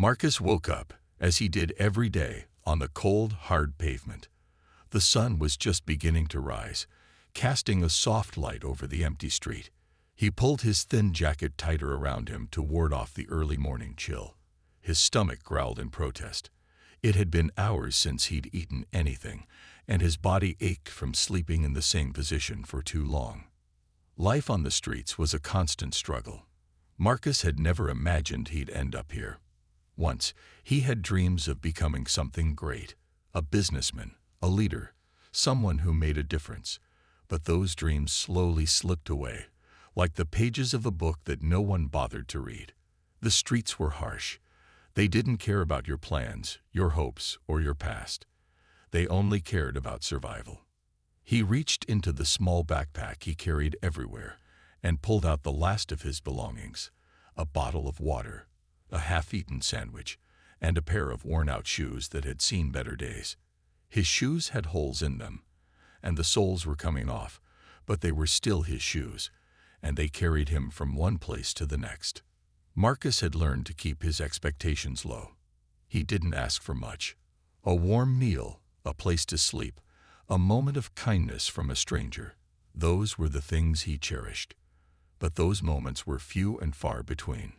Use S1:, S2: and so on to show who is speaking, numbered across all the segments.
S1: Marcus woke up, as he did every day, on the cold, hard pavement. The sun was just beginning to rise, casting a soft light over the empty street. He pulled his thin jacket tighter around him to ward off the early morning chill. His stomach growled in protest. It had been hours since he'd eaten anything, and his body ached from sleeping in the same position for too long. Life on the streets was a constant struggle. Marcus had never imagined he'd end up here. Once, he had dreams of becoming something great, a businessman, a leader, someone who made a difference. But those dreams slowly slipped away, like the pages of a book that no one bothered to read. The streets were harsh. They didn't care about your plans, your hopes, or your past. They only cared about survival. He reached into the small backpack he carried everywhere and pulled out the last of his belongings: a bottle of water, a half-eaten sandwich, and a pair of worn-out shoes that had seen better days. His shoes had holes in them, and the soles were coming off, but they were still his shoes, and they carried him from one place to the next. Marcus had learned to keep his expectations low. He didn't ask for much: a warm meal, a place to sleep, a moment of kindness from a stranger. Those were the things he cherished. But those moments were few and far between.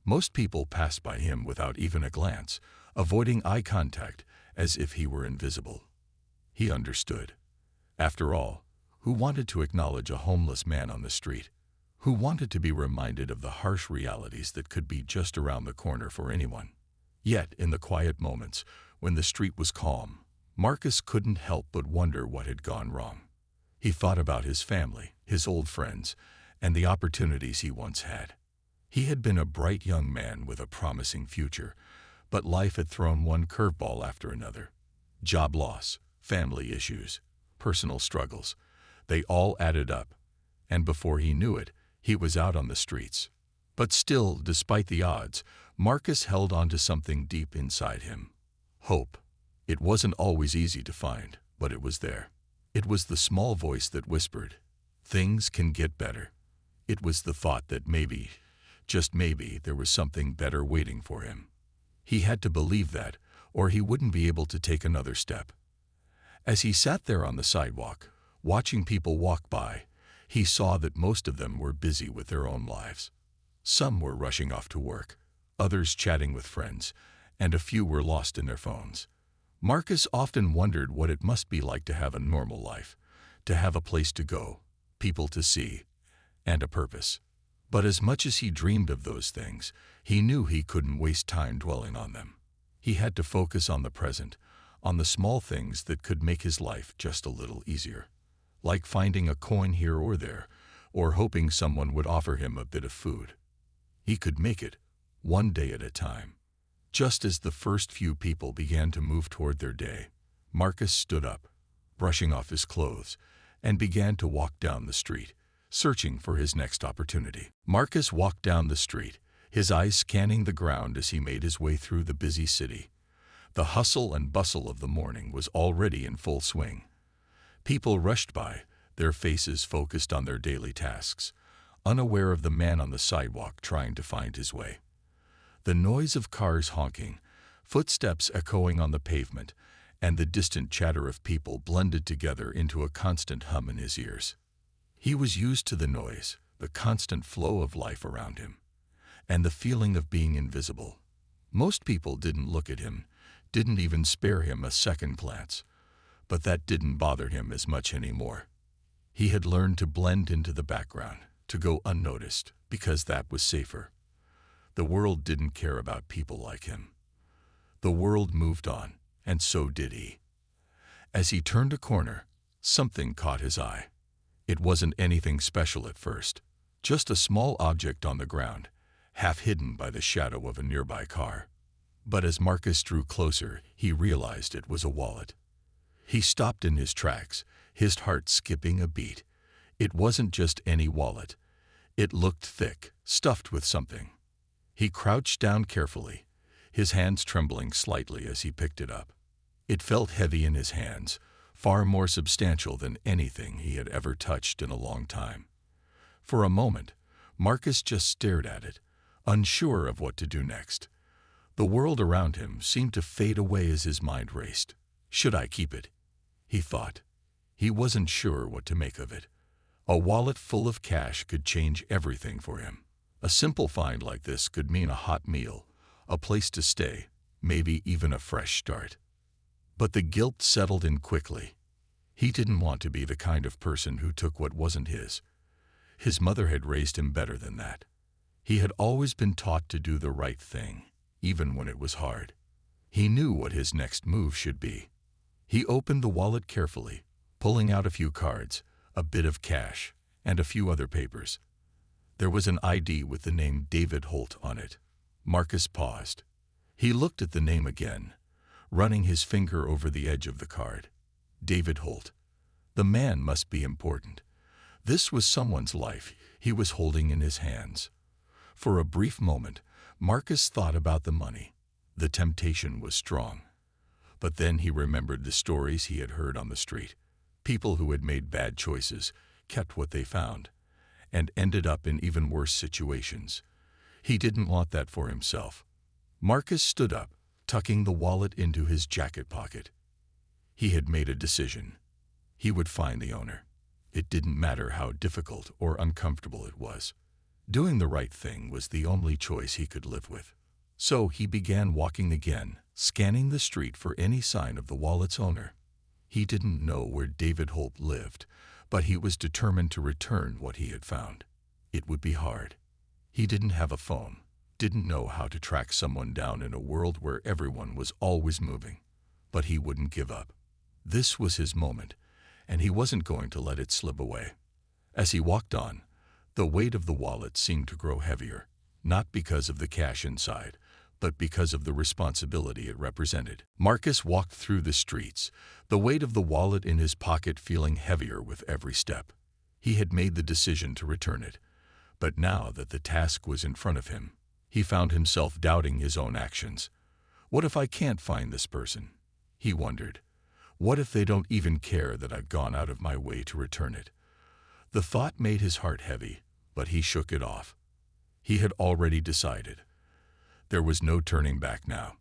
S1: Most people passed by him without even a glance, avoiding eye contact as if he were invisible. He understood. After all, who wanted to acknowledge a homeless man on the street? Who wanted to be reminded of the harsh realities that could be just around the corner for anyone? Yet, in the quiet moments, when the street was calm, Marcus couldn't help but wonder what had gone wrong. He thought about his family, his old friends, and the opportunities he once had. He had been a bright young man with a promising future, but life had thrown one curveball after another. Job loss, family issues, personal struggles. They all added up, and before he knew it, he was out on the streets. But still, despite the odds, Marcus held on to something deep inside him: hope. It wasn't always easy to find, but it was there. It was the small voice that whispered, "Things can get better." It was the thought that maybe, just maybe, there was something better waiting for him. He had to believe that, or he wouldn't be able to take another step. As he sat there on the sidewalk, watching people walk by, he saw that most of them were busy with their own lives. Some were rushing off to work, others chatting with friends, and a few were lost in their phones. Marcus often wondered what it must be like to have a normal life, to have a place to go, people to see, and a purpose. But as much as he dreamed of those things, he knew he couldn't waste time dwelling on them. He had to focus on the present, on the small things that could make his life just a little easier. Like finding a coin here or there, or hoping someone would offer him a bit of food. He could make it, one day at a time. Just as the first few people began to move toward their day, Marcus stood up, brushing off his clothes, and began to walk down the street, searching for his next opportunity. Marcus walked down the street, his eyes scanning the ground as he made his way through the busy city. The hustle and bustle of the morning was already in full swing. People rushed by, their faces focused on their daily tasks, unaware of the man on the sidewalk trying to find his way. The noise of cars honking, footsteps echoing on the pavement, and the distant chatter of people blended together into a constant hum in his ears. He was used to the noise, the constant flow of life around him, and the feeling of being invisible. Most people didn't look at him, didn't even spare him a second glance, but that didn't bother him as much anymore. He had learned to blend into the background, to go unnoticed, because that was safer. The world didn't care about people like him. The world moved on, and so did he. As he turned a corner, something caught his eye. It wasn't anything special at first, just a small object on the ground, half hidden by the shadow of a nearby car. But as Marcus drew closer, he realized it was a wallet. He stopped in his tracks, his heart skipping a beat. It wasn't just any wallet. It looked thick, stuffed with something. He crouched down carefully, his hands trembling slightly as he picked it up. It felt heavy in his hands, far more substantial than anything he had ever touched in a long time. For a moment, Marcus just stared at it, unsure of what to do next. The world around him seemed to fade away as his mind raced. Should I keep it? He thought. He wasn't sure what to make of it. A wallet full of cash could change everything for him. A simple find like this could mean a hot meal, a place to stay, maybe even a fresh start. But the guilt settled in quickly. He didn't want to be the kind of person who took what wasn't his. His mother had raised him better than that. He had always been taught to do the right thing, even when it was hard. He knew what his next move should be. He opened the wallet carefully, pulling out a few cards, a bit of cash, and a few other papers. There was an ID with the name David Holt on it. Marcus paused. He looked at the name again, running his finger over the edge of the card. David Holt. The man must be important. This was someone's life he was holding in his hands. For a brief moment, Marcus thought about the money. The temptation was strong. But then he remembered the stories he had heard on the street. People who had made bad choices, kept what they found, and ended up in even worse situations. He didn't want that for himself. Marcus stood up, tucking the wallet into his jacket pocket. He had made a decision. He would find the owner. It didn't matter how difficult or uncomfortable it was. Doing the right thing was the only choice he could live with. So he began walking again, scanning the street for any sign of the wallet's owner. He didn't know where David Holt lived, but he was determined to return what he had found. It would be hard. He didn't have a phone, didn't know how to track someone down in a world where everyone was always moving. But he wouldn't give up. This was his moment, and he wasn't going to let it slip away. As he walked on, the weight of the wallet seemed to grow heavier, not because of the cash inside, but because of the responsibility it represented. Marcus walked through the streets, the weight of the wallet in his pocket feeling heavier with every step. He had made the decision to return it, but now that the task was in front of him, he found himself doubting his own actions. What if I can't find this person? He wondered. What if they don't even care that I've gone out of my way to return it? The thought made his heart heavy, but he shook it off. He had already decided. There was no turning back now.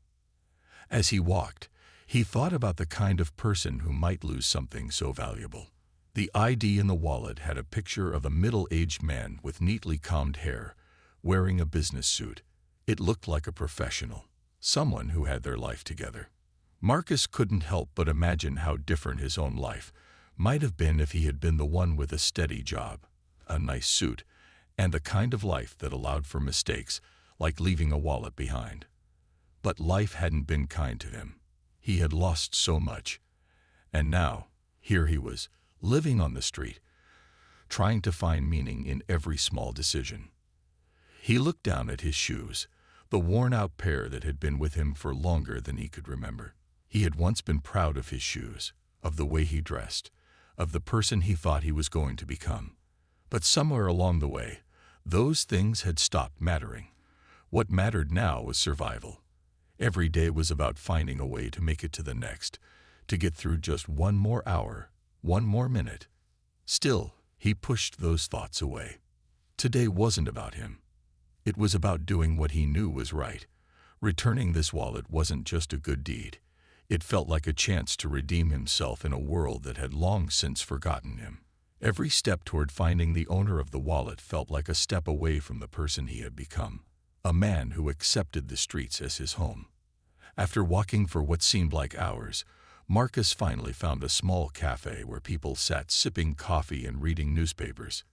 S1: As he walked, he thought about the kind of person who might lose something so valuable. The ID in the wallet had a picture of a middle-aged man with neatly combed hair, wearing a business suit. It looked like a professional, someone who had their life together. Marcus couldn't help but imagine how different his own life might have been if he had been the one with a steady job, a nice suit, and the kind of life that allowed for mistakes, like leaving a wallet behind. But life hadn't been kind to him. He had lost so much. And now, here he was, living on the street, trying to find meaning in every small decision. He looked down at his shoes, the worn-out pair that had been with him for longer than he could remember. He had once been proud of his shoes, of the way he dressed, of the person he thought he was going to become. But somewhere along the way, those things had stopped mattering. What mattered now was survival. Every day was about finding a way to make it to the next, to get through just one more hour, one more minute. Still, he pushed those thoughts away. Today wasn't about him. It was about doing what he knew was right. Returning this wallet wasn't just a good deed. It felt like a chance to redeem himself in a world that had long since forgotten him. Every step toward finding the owner of the wallet felt like a step away from the person he had become, a man who accepted the streets as his home. After walking for what seemed like hours, Marcus finally found a small cafe where people sat sipping coffee and reading newspapers.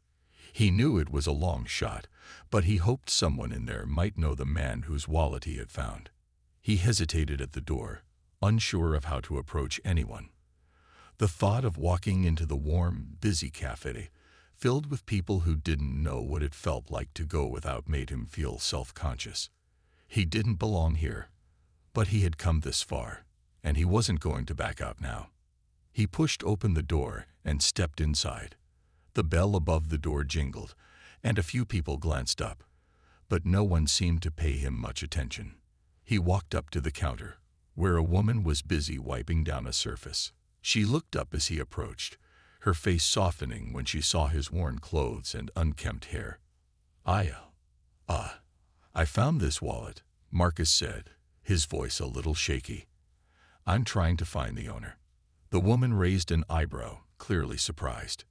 S1: He knew it was a long shot, but he hoped someone in there might know the man whose wallet he had found. He hesitated at the door, unsure of how to approach anyone. The thought of walking into the warm, busy cafe, filled with people who didn't know what it felt like to go without, made him feel self-conscious. He didn't belong here, but he had come this far, and he wasn't going to back out now. He pushed open the door and stepped inside. The bell above the door jingled, and a few people glanced up, but no one seemed to pay him much attention. He walked up to the counter, where a woman was busy wiping down a surface. She looked up as he approached, her face softening when she saw his worn clothes and unkempt hair. I found this wallet," Marcus said, his voice a little shaky. "I'm trying to find the owner." The woman raised an eyebrow, clearly surprised.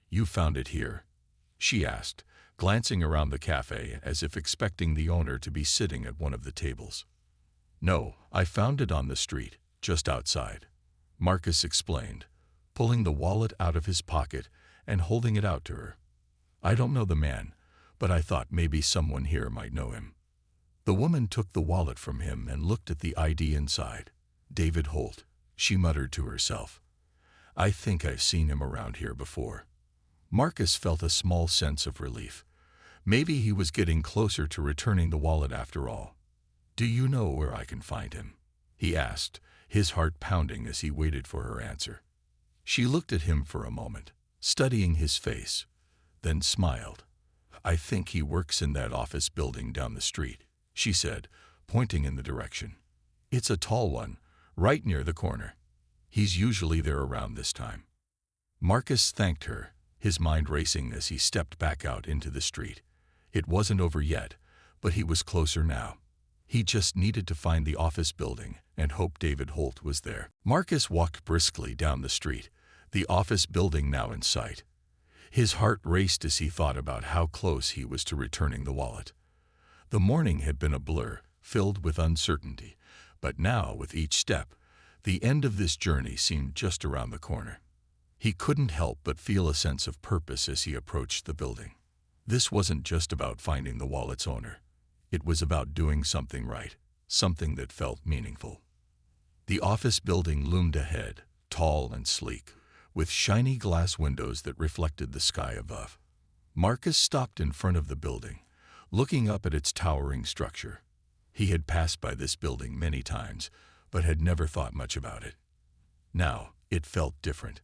S1: "You found it here?" she asked, glancing around the cafe as if expecting the owner to be sitting at one of the tables. "No, I found it on the street, just outside," Marcus explained, pulling the wallet out of his pocket and holding it out to her. "I don't know the man, but I thought maybe someone here might know him." The woman took the wallet from him and looked at the ID inside. "David Holt," she muttered to herself. "I think I've seen him around here before." Marcus felt a small sense of relief. Maybe he was getting closer to returning the wallet after all. "Do you know where I can find him?" he asked, his heart pounding as he waited for her answer. She looked at him for a moment, studying his face, then smiled. "I think he works in that office building down the street," she said, pointing in the direction. "It's a tall one, right near the corner. He's usually there around this time." Marcus thanked her, his mind racing as he stepped back out into the street. It wasn't over yet, but he was closer now. He just needed to find the office building and hope David Holt was there. Marcus walked briskly down the street, the office building now in sight. His heart raced as he thought about how close he was to returning the wallet. The morning had been a blur, filled with uncertainty, but now, with each step, the end of this journey seemed just around the corner. He couldn't help but feel a sense of purpose as he approached the building. This wasn't just about finding the wallet's owner. It was about doing something right, something that felt meaningful. The office building loomed ahead, tall and sleek, with shiny glass windows that reflected the sky above. Marcus stopped in front of the building, looking up at its towering structure. He had passed by this building many times, but had never thought much about it. Now, it felt different.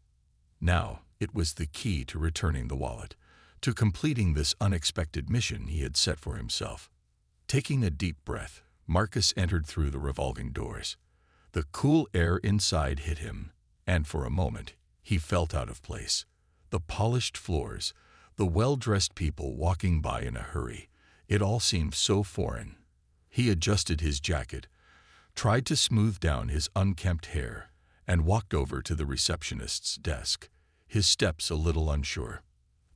S1: Now, it was the key to returning the wallet, to completing this unexpected mission he had set for himself. Taking a deep breath, Marcus entered through the revolving doors. The cool air inside hit him, and for a moment, he felt out of place. The polished floors, the well-dressed people walking by in a hurry, it all seemed so foreign. He adjusted his jacket, tried to smooth down his unkempt hair, and walked over to the receptionist's desk, his steps a little unsure.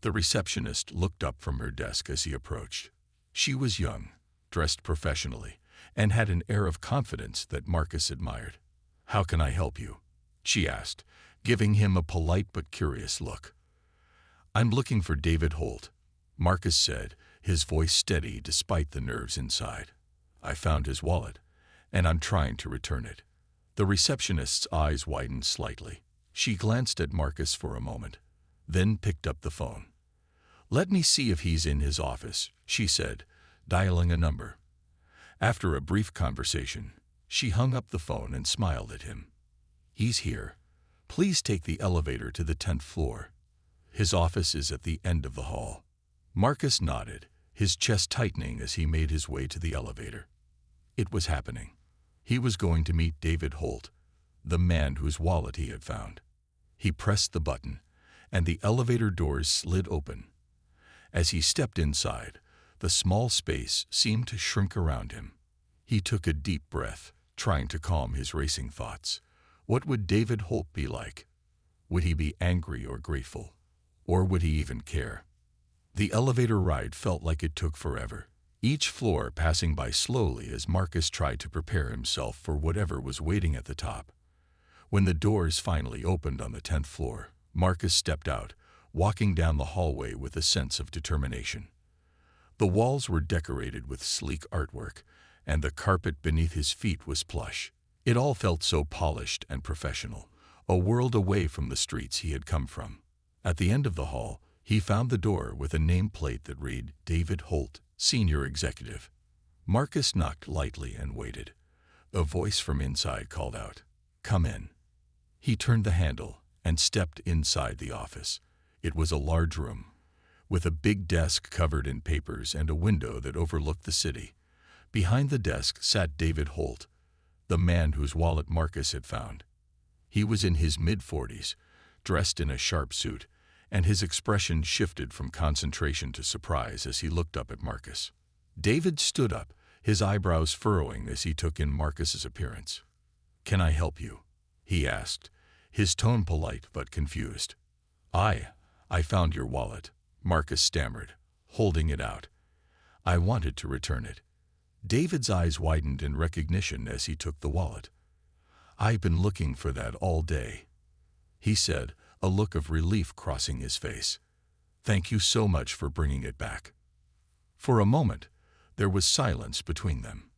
S1: The receptionist looked up from her desk as he approached. She was young, dressed professionally, and had an air of confidence that Marcus admired. "How can I help you?" she asked, giving him a polite but curious look. "I'm looking for David Holt," Marcus said, his voice steady despite the nerves inside. "I found his wallet, and I'm trying to return it." The receptionist's eyes widened slightly. She glanced at Marcus for a moment, then picked up the phone. "Let me see if he's in his office," she said, dialing a number. After a brief conversation, she hung up the phone and smiled at him. "He's here. Please take the elevator to the 10th floor. His office is at the end of the hall." Marcus nodded, his chest tightening as he made his way to the elevator. It was happening. He was going to meet David Holt, the man whose wallet he had found. He pressed the button, and the elevator doors slid open. As he stepped inside, the small space seemed to shrink around him. He took a deep breath, trying to calm his racing thoughts. What would David Holt be like? Would he be angry or grateful? Or would he even care? The elevator ride felt like it took forever, each floor passing by slowly as Marcus tried to prepare himself for whatever was waiting at the top. When the doors finally opened on the 10th floor, Marcus stepped out, walking down the hallway with a sense of determination. The walls were decorated with sleek artwork, and the carpet beneath his feet was plush. It all felt so polished and professional, a world away from the streets he had come from. At the end of the hall, he found the door with a nameplate that read, "David Holt, Senior Executive." Marcus knocked lightly and waited. A voice from inside called out, "Come in." He turned the handle and stepped inside the office. It was a large room, with a big desk covered in papers and a window that overlooked the city. Behind the desk sat David Holt, the man whose wallet Marcus had found. He was in his mid-40s, dressed in a sharp suit, and his expression shifted from concentration to surprise as he looked up at Marcus. David stood up, his eyebrows furrowing as he took in Marcus's appearance. "Can I help you?" he asked, his tone polite but confused. I found your wallet," Marcus stammered, holding it out. "I wanted to return it." David's eyes widened in recognition as he took the wallet. "I've been looking for that all day," he said, a look of relief crossing his face. "Thank you so much for bringing it back." For a moment, there was silence between them.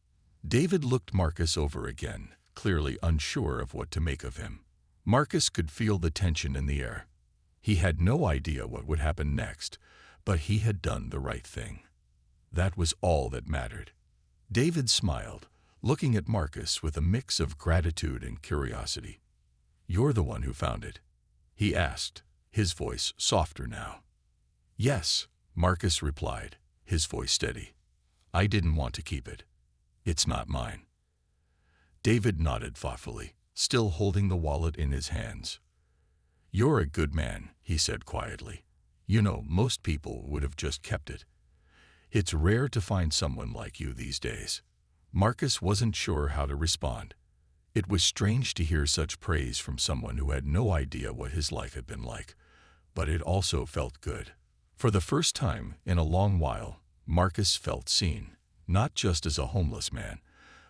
S1: David looked Marcus over again, clearly unsure of what to make of him. Marcus could feel the tension in the air. He had no idea what would happen next, but he had done the right thing. That was all that mattered. David smiled, looking at Marcus with a mix of gratitude and curiosity. "You're the one who found it?" he asked, his voice softer now. "Yes," Marcus replied, his voice steady. "I didn't want to keep it. It's not mine." David nodded thoughtfully, still holding the wallet in his hands. "You're a good man," he said quietly. "You know, most people would have just kept it. It's rare to find someone like you these days." Marcus wasn't sure how to respond. It was strange to hear such praise from someone who had no idea what his life had been like, but it also felt good. For the first time in a long while, Marcus felt seen, not just as a homeless man,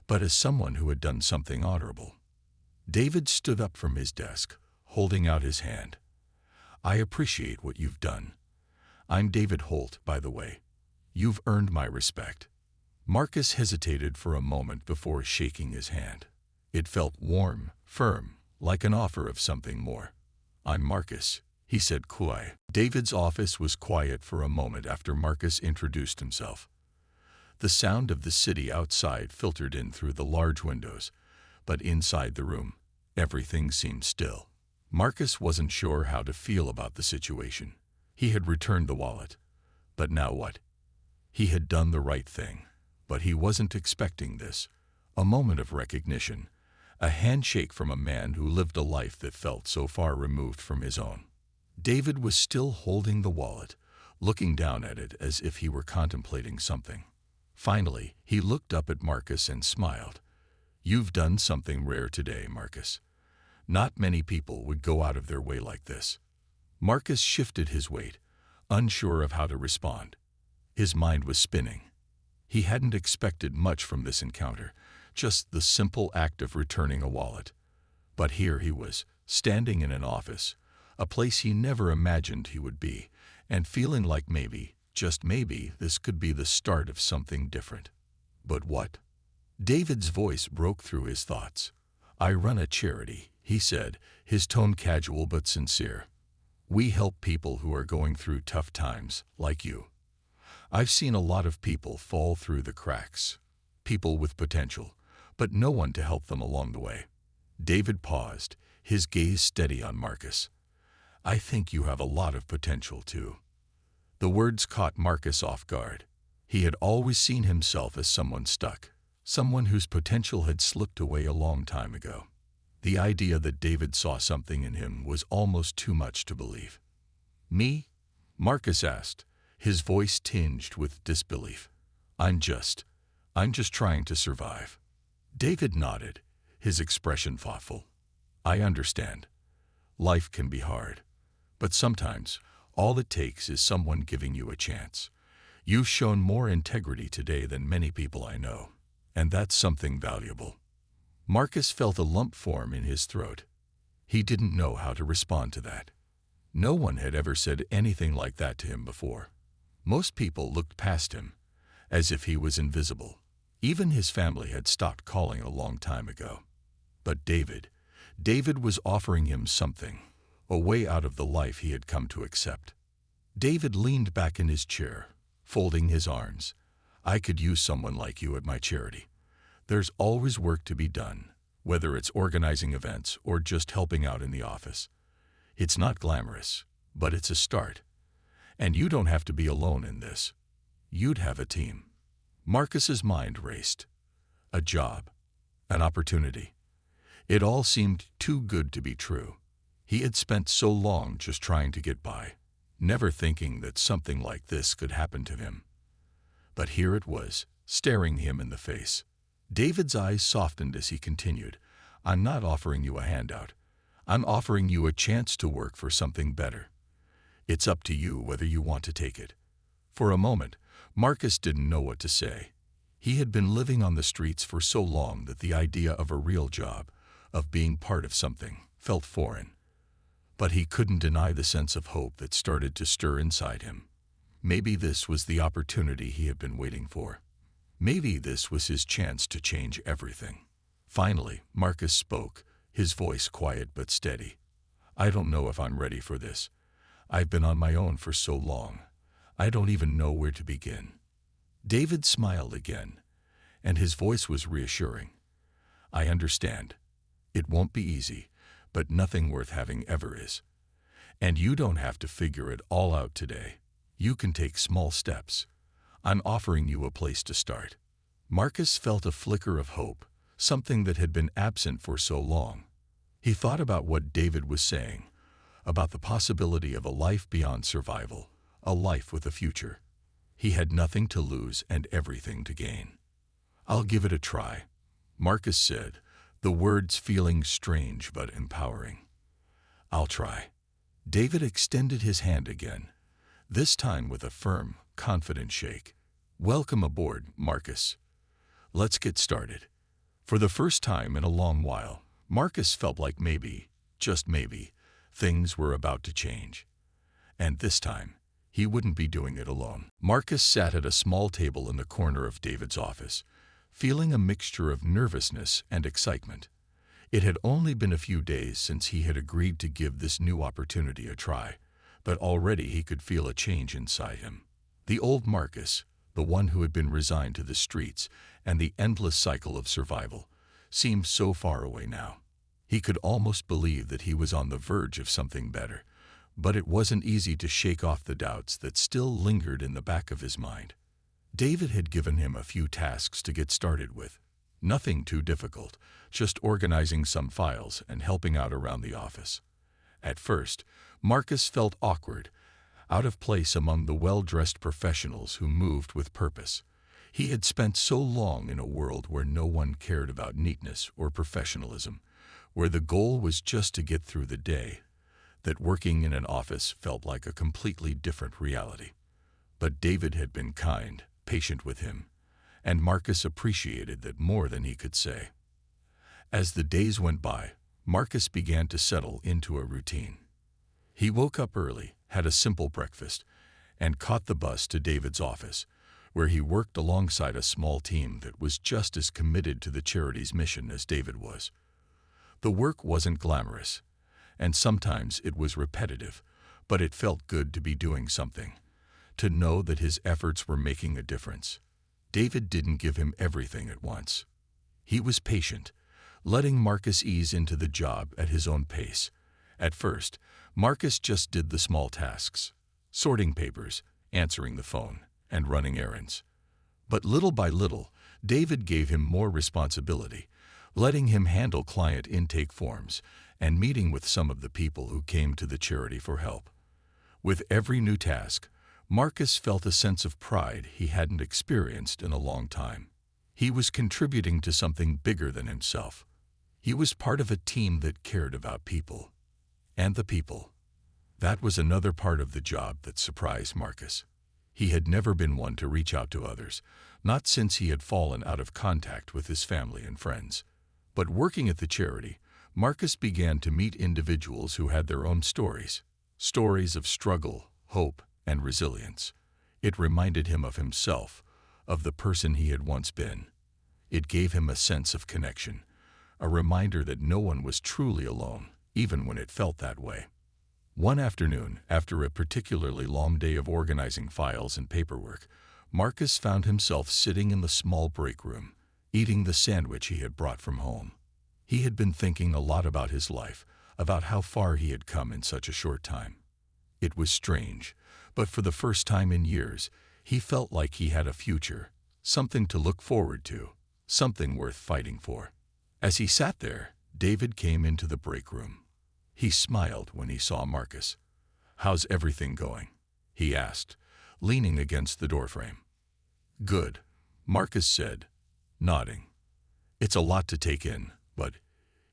S1: but as someone who had done something honorable. David stood up from his desk, holding out his hand. "I appreciate what you've done. I'm David Holt, by the way. You've earned my respect." Marcus hesitated for a moment before shaking his hand. It felt warm, firm, like an offer of something more. "I'm Marcus," he said coolly. David's office was quiet for a moment after Marcus introduced himself. The sound of the city outside filtered in through the large windows, but inside the room, everything seemed still. Marcus wasn't sure how to feel about the situation. He had returned the wallet. But now what? He had done the right thing, but he wasn't expecting this. A moment of recognition, a handshake from a man who lived a life that felt so far removed from his own. David was still holding the wallet, looking down at it as if he were contemplating something. Finally, he looked up at Marcus and smiled. "You've done something rare today, Marcus. Not many people would go out of their way like this." Marcus shifted his weight, unsure of how to respond. His mind was spinning. He hadn't expected much from this encounter, just the simple act of returning a wallet. But here he was, standing in an office, a place he never imagined he would be, and feeling like maybe, just maybe, this could be the start of something different. But what? David's voice broke through his thoughts. "I run a charity," he said, his tone casual but sincere. "We help people who are going through tough times, like you. I've seen a lot of people fall through the cracks, people with potential, but no one to help them along the way." David paused, his gaze steady on Marcus. "I think you have a lot of potential, too." The words caught Marcus off guard. He had always seen himself as someone stuck, someone whose potential had slipped away a long time ago. The idea that David saw something in him was almost too much to believe. "Me?" Marcus asked, his voice tinged with disbelief. I'm just trying to survive." David nodded, his expression thoughtful. "I understand. Life can be hard. But sometimes, all it takes is someone giving you a chance. You've shown more integrity today than many people I know, and that's something valuable." Marcus felt a lump form in his throat. He didn't know how to respond to that. No one had ever said anything like that to him before. Most people looked past him, as if he was invisible. Even his family had stopped calling a long time ago. But David was offering him something, a way out of the life he had come to accept. David leaned back in his chair, folding his arms. "I could use someone like you at my charity. There's always work to be done, whether it's organizing events or just helping out in the office. It's not glamorous, but it's a start. And you don't have to be alone in this. You'd have a team." Marcus's mind raced. A job, an opportunity. It all seemed too good to be true. He had spent so long just trying to get by, never thinking that something like this could happen to him. But here it was, staring him in the face. David's eyes softened as he continued, "I'm not offering you a handout. I'm offering you a chance to work for something better. It's up to you whether you want to take it." For a moment, Marcus didn't know what to say. He had been living on the streets for so long that the idea of a real job, of being part of something, felt foreign. But he couldn't deny the sense of hope that started to stir inside him. Maybe this was the opportunity he had been waiting for. Maybe this was his chance to change everything. Finally, Marcus spoke, his voice quiet but steady. "I don't know if I'm ready for this. I've been on my own for so long. I don't even know where to begin." David smiled again, and his voice was reassuring. "I understand. It won't be easy, but nothing worth having ever is. And you don't have to figure it all out today. You can take small steps. I'm offering you a place to start." Marcus felt a flicker of hope, something that had been absent for so long. He thought about what David was saying, about the possibility of a life beyond survival, a life with a future. He had nothing to lose and everything to gain. "I'll give it a try," Marcus said, the words feeling strange but empowering. "I'll try." David extended his hand again, this time with a firm, confident shake. "Welcome aboard, Marcus. Let's get started." For the first time in a long while, Marcus felt like maybe, just maybe, things were about to change. And this time, he wouldn't be doing it alone. Marcus sat at a small table in the corner of David's office, feeling a mixture of nervousness and excitement. It had only been a few days since he had agreed to give this new opportunity a try, but already he could feel a change inside him. The old Marcus, the one who had been resigned to the streets and the endless cycle of survival, seemed so far away now. He could almost believe that he was on the verge of something better, but it wasn't easy to shake off the doubts that still lingered in the back of his mind. David had given him a few tasks to get started with. Nothing too difficult, just organizing some files and helping out around the office. At first, Marcus felt awkward, out of place among the well-dressed professionals who moved with purpose. He had spent so long in a world where no one cared about neatness or professionalism, where the goal was just to get through the day, that working in an office felt like a completely different reality. But David had been kind, patient with him, and Marcus appreciated that more than he could say. As the days went by, Marcus began to settle into a routine. He woke up early, had a simple breakfast, and caught the bus to David's office, where he worked alongside a small team that was just as committed to the charity's mission as David was. The work wasn't glamorous, and sometimes it was repetitive, but it felt good to be doing something, to know that his efforts were making a difference. David didn't give him everything at once. He was patient, letting Marcus ease into the job at his own pace. At first, Marcus just did the small tasks, sorting papers, answering the phone, and running errands. But little by little, David gave him more responsibility, letting him handle client intake forms and meeting with some of the people who came to the charity for help. With every new task, Marcus felt a sense of pride he hadn't experienced in a long time. He was contributing to something bigger than himself. He was part of a team that cared about people. And the people. That was another part of the job that surprised Marcus. He had never been one to reach out to others, not since he had fallen out of contact with his family and friends. But working at the charity, Marcus began to meet individuals who had their own stories of struggle, hope, and resilience. It reminded him of himself, of the person he had once been. It gave him a sense of connection, a reminder that no one was truly alone, even when it felt that way. One afternoon, after a particularly long day of organizing files and paperwork, Marcus found himself sitting in the small break room, eating the sandwich he had brought from home. He had been thinking a lot about his life, about how far he had come in such a short time. It was strange, but for the first time in years, he felt like he had a future, something to look forward to, something worth fighting for. As he sat there, David came into the break room. He smiled when he saw Marcus. "How's everything going?" he asked, leaning against the doorframe. "Good," Marcus said, nodding. It's a lot to take in, but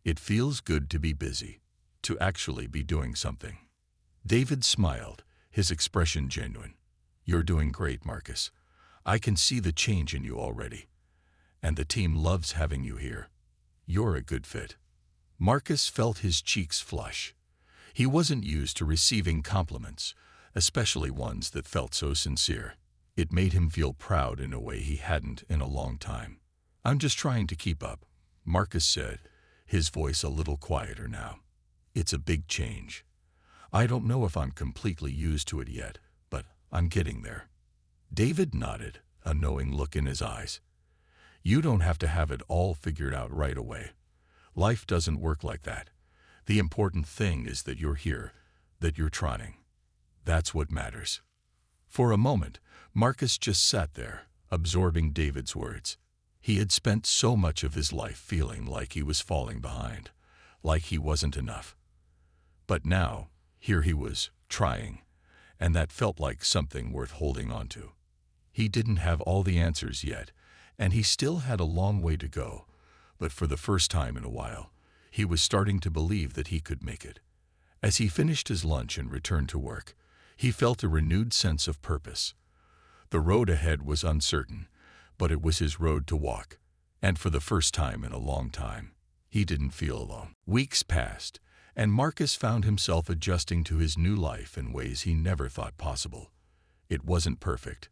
S1: it feels good to be busy, to actually be doing something. David smiled, his expression genuine. You're doing great, Marcus. I can see the change in you already. And the team loves having you here. You're a good fit. Marcus felt his cheeks flush. He wasn't used to receiving compliments, especially ones that felt so sincere. It made him feel proud in a way he hadn't in a long time. I'm just trying to keep up, Marcus said, his voice a little quieter now. It's a big change. I don't know if I'm completely used to it yet, but I'm getting there. David nodded, a knowing look in his eyes. You don't have to have it all figured out right away. Life doesn't work like that. The important thing is that you're here, that you're trying. That's what matters. For a moment, Marcus just sat there, absorbing David's words. He had spent so much of his life feeling like he was falling behind, like he wasn't enough. But now, here he was, trying, and that felt like something worth holding on to. He didn't have all the answers yet, and he still had a long way to go, but for the first time in a while, he was starting to believe that he could make it. As he finished his lunch and returned to work, he felt a renewed sense of purpose. The road ahead was uncertain, but it was his road to walk, and for the first time in a long time, he didn't feel alone. Weeks passed, and Marcus found himself adjusting to his new life in ways he never thought possible. It wasn't perfect.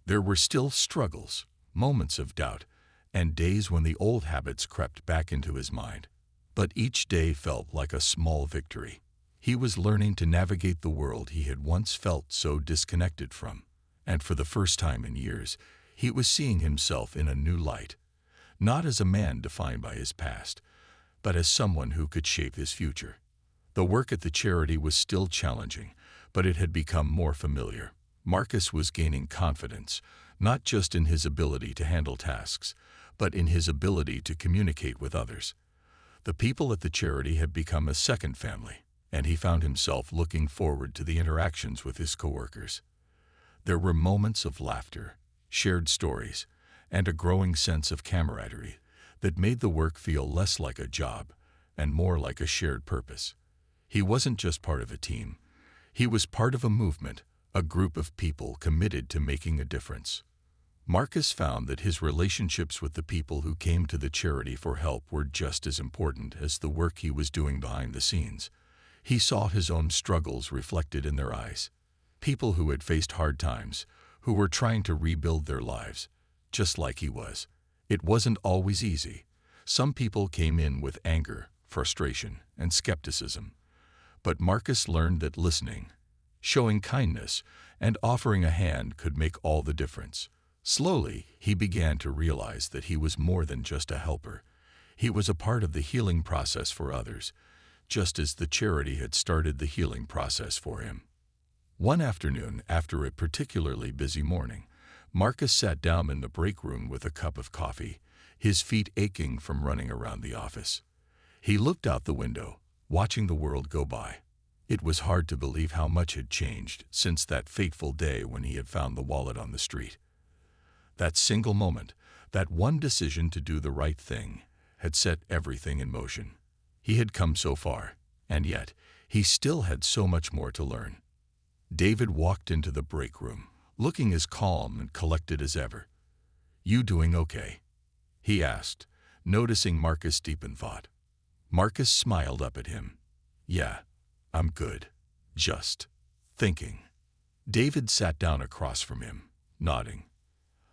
S1: There were still struggles, moments of doubt, and days when the old habits crept back into his mind. But each day felt like a small victory. He was learning to navigate the world he had once felt so disconnected from, and for the first time in years, he was seeing himself in a new light, not as a man defined by his past, but as someone who could shape his future. The work at the charity was still challenging, but it had become more familiar. Marcus was gaining confidence, not just in his ability to handle tasks, but in his ability to communicate with others. The people at the charity had become a second family, and he found himself looking forward to the interactions with his coworkers. There were moments of laughter, shared stories, and a growing sense of camaraderie that made the work feel less like a job and more like a shared purpose. He wasn't just part of a team. He was part of a movement, a group of people committed to making a difference. Marcus found that his relationships with the people who came to the charity for help were just as important as the work he was doing behind the scenes. He saw his own struggles reflected in their eyes. People who had faced hard times, who were trying to rebuild their lives, just like he was. It wasn't always easy. Some people came in with anger, frustration, and skepticism. But Marcus learned that listening, showing kindness, and offering a hand could make all the difference. Slowly, he began to realize that he was more than just a helper. He was a part of the healing process for others, just as the charity had started the healing process for him. One afternoon, after a particularly busy morning, Marcus sat down in the break room with a cup of coffee, his feet aching from running around the office. He looked out the window, watching the world go by. It was hard to believe how much had changed since that fateful day when he had found the wallet on the street. That single moment, that one decision to do the right thing, had set everything in motion. He had come so far, and yet he still had so much more to learn. David walked into the break room, looking as calm and collected as ever. "You doing okay?" he asked, noticing Marcus deep in thought. Marcus smiled up at him. "Yeah, I'm good. Just thinking." David sat down across from him, nodding.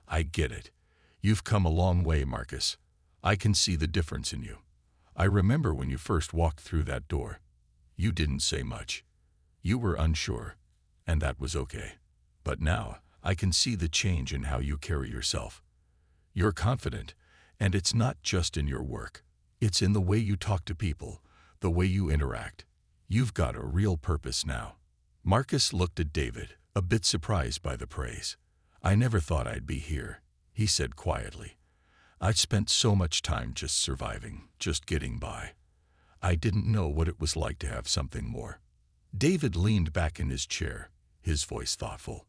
S1: "I get it. You've come a long way, Marcus. I can see the difference in you. I remember when you first walked through that door. You didn't say much. You were unsure, and that was okay. But now, I can see the change in how you carry yourself. You're confident, and it's not just in your work. It's in the way you talk to people, the way you interact. You've got a real purpose now." Marcus looked at David, a bit surprised by the praise. "I never thought I'd be here," he said quietly. "I'd spent so much time just surviving, just getting by. I didn't know what it was like to have something more." David leaned back in his chair, his voice thoughtful.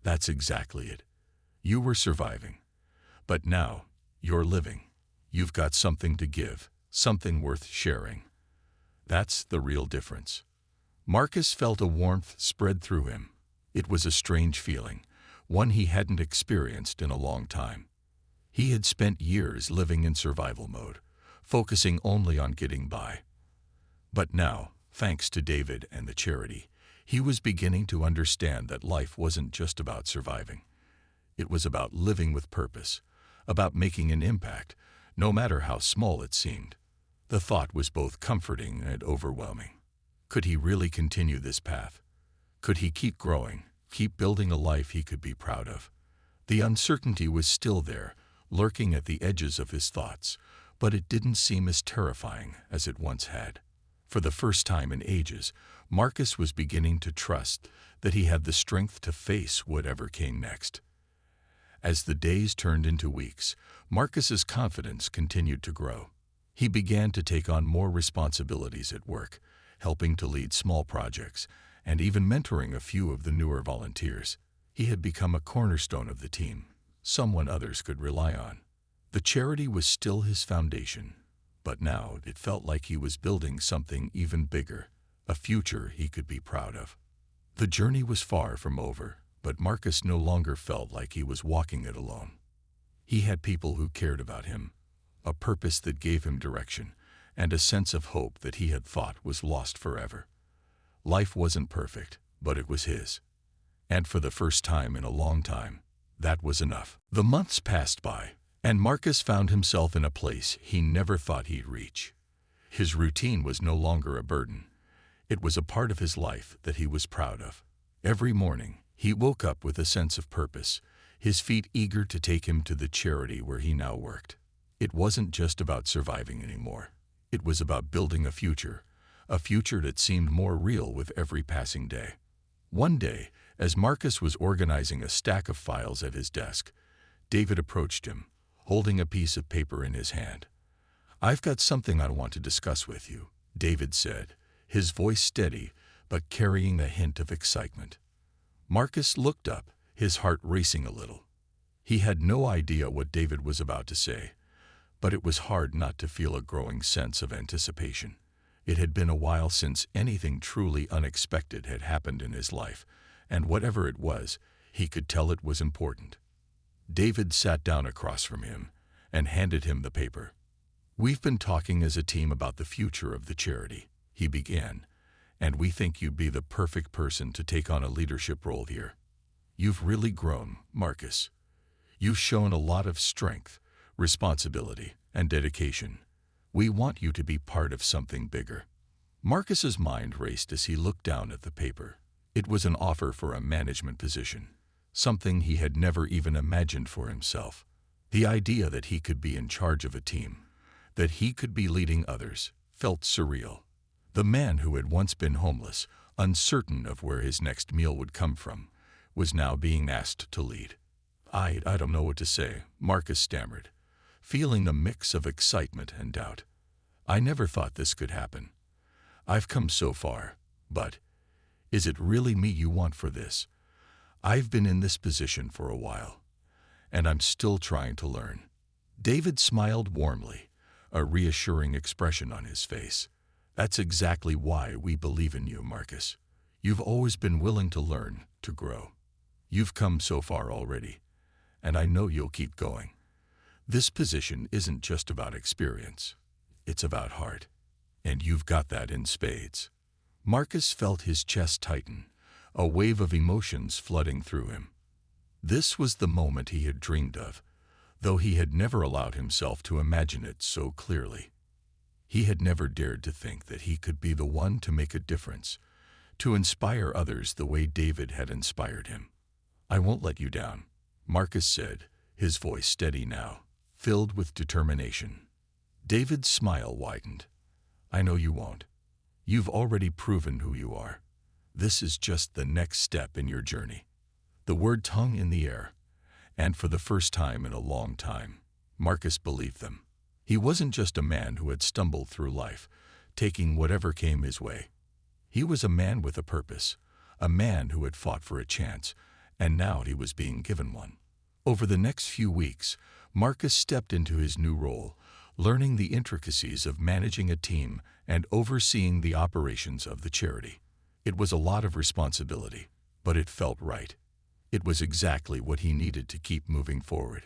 S1: "That's exactly it. You were surviving. But now, you're living. You've got something to give, something worth sharing. That's the real difference. Marcus felt a warmth spread through him. It was a strange feeling, one he hadn't experienced in a long time. He had spent years living in survival mode, focusing only on getting by. But now, thanks to David and the charity, he was beginning to understand that life wasn't just about surviving. It was about living with purpose, about making an impact, no matter how small it seemed. The thought was both comforting and overwhelming. Could he really continue this path? Could he keep growing, keep building a life he could be proud of? The uncertainty was still there, lurking at the edges of his thoughts, but it didn't seem as terrifying as it once had. For the first time in ages, Marcus was beginning to trust that he had the strength to face whatever came next. As the days turned into weeks, Marcus's confidence continued to grow. He began to take on more responsibilities at work, helping to lead small projects, and even mentoring a few of the newer volunteers. He had become a cornerstone of the team, someone others could rely on. The charity was still his foundation, but now it felt like he was building something even bigger, a future he could be proud of. The journey was far from over, but Marcus no longer felt like he was walking it alone. He had people who cared about him, a purpose that gave him direction, and a sense of hope that he had thought was lost forever. Life wasn't perfect, but it was his. And for the first time in a long time, that was enough. The months passed by, and Marcus found himself in a place he never thought he'd reach. His routine was no longer a burden. It was a part of his life that he was proud of. Every morning, he woke up with a sense of purpose, his feet eager to take him to the charity where he now worked. It wasn't just about surviving anymore. It was about building a future that seemed more real with every passing day. One day, as Marcus was organizing a stack of files at his desk, David approached him, holding a piece of paper in his hand. "I've got something I want to discuss with you," David said, his voice steady but carrying a hint of excitement. Marcus looked up, his heart racing a little. He had no idea what David was about to say, but it was hard not to feel a growing sense of anticipation. It had been a while since anything truly unexpected had happened in his life, and whatever it was, he could tell it was important. David sat down across from him and handed him the paper. "We've been talking as a team about the future of the charity," he began, "and we think you'd be the perfect person to take on a leadership role here. You've really grown, Marcus. You've shown a lot of strength, responsibility, and dedication. We want you to be part of something bigger." Marcus's mind raced as he looked down at the paper. It was an offer for a management position, something he had never even imagined for himself. The idea that he could be in charge of a team, that he could be leading others, felt surreal. The man who had once been homeless, uncertain of where his next meal would come from, was now being asked to lead. I don't know what to say," Marcus stammered, feeling a mix of excitement and doubt. "I never thought this could happen. I've come so far, but is it really me you want for this? I've been in this position for a while, and I'm still trying to learn." David smiled warmly, a reassuring expression on his face. "That's exactly why we believe in you, Marcus. You've always been willing to learn, to grow. You've come so far already, and I know you'll keep going. This position isn't just about experience. It's about heart, and you've got that in spades." Marcus felt his chest tighten, a wave of emotions flooding through him. This was the moment he had dreamed of, though he had never allowed himself to imagine it so clearly. He had never dared to think that he could be the one to make a difference, to inspire others the way David had inspired him. "I won't let you down," Marcus said, his voice steady now, filled with determination. David's smile widened. "I know you won't. You've already proven who you are. This is just the next step in your journey." The words hung in the air, and for the first time in a long time, Marcus believed them. He wasn't just a man who had stumbled through life, taking whatever came his way. He was a man with a purpose, a man who had fought for a chance, and now he was being given one. Over the next few weeks, Marcus stepped into his new role, learning the intricacies of managing a team and overseeing the operations of the charity. It was a lot of responsibility, but it felt right. It was exactly what he needed to keep moving forward.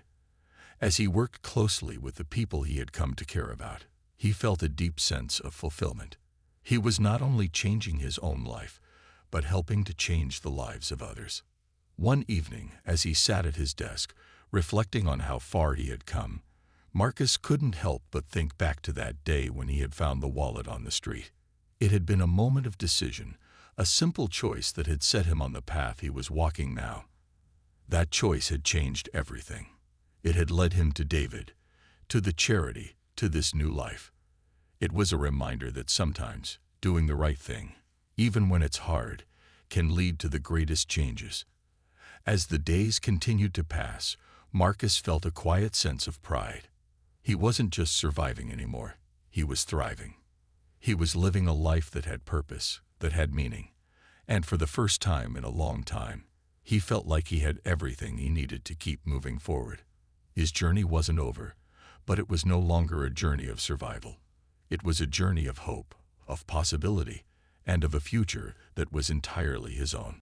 S1: As he worked closely with the people he had come to care about, he felt a deep sense of fulfillment. He was not only changing his own life, but helping to change the lives of others. One evening, as he sat at his desk, reflecting on how far he had come, Marcus couldn't help but think back to that day when he had found the wallet on the street. It had been a moment of decision, a simple choice that had set him on the path he was walking now. That choice had changed everything. It had led him to David, to the charity, to this new life. It was a reminder that sometimes doing the right thing, even when it's hard, can lead to the greatest changes. As the days continued to pass, Marcus felt a quiet sense of pride. He wasn't just surviving anymore, he was thriving. He was living a life that had purpose, that had meaning, and for the first time in a long time, he felt like he had everything he needed to keep moving forward. His journey wasn't over, but it was no longer a journey of survival. It was a journey of hope, of possibility, and of a future that was entirely his own.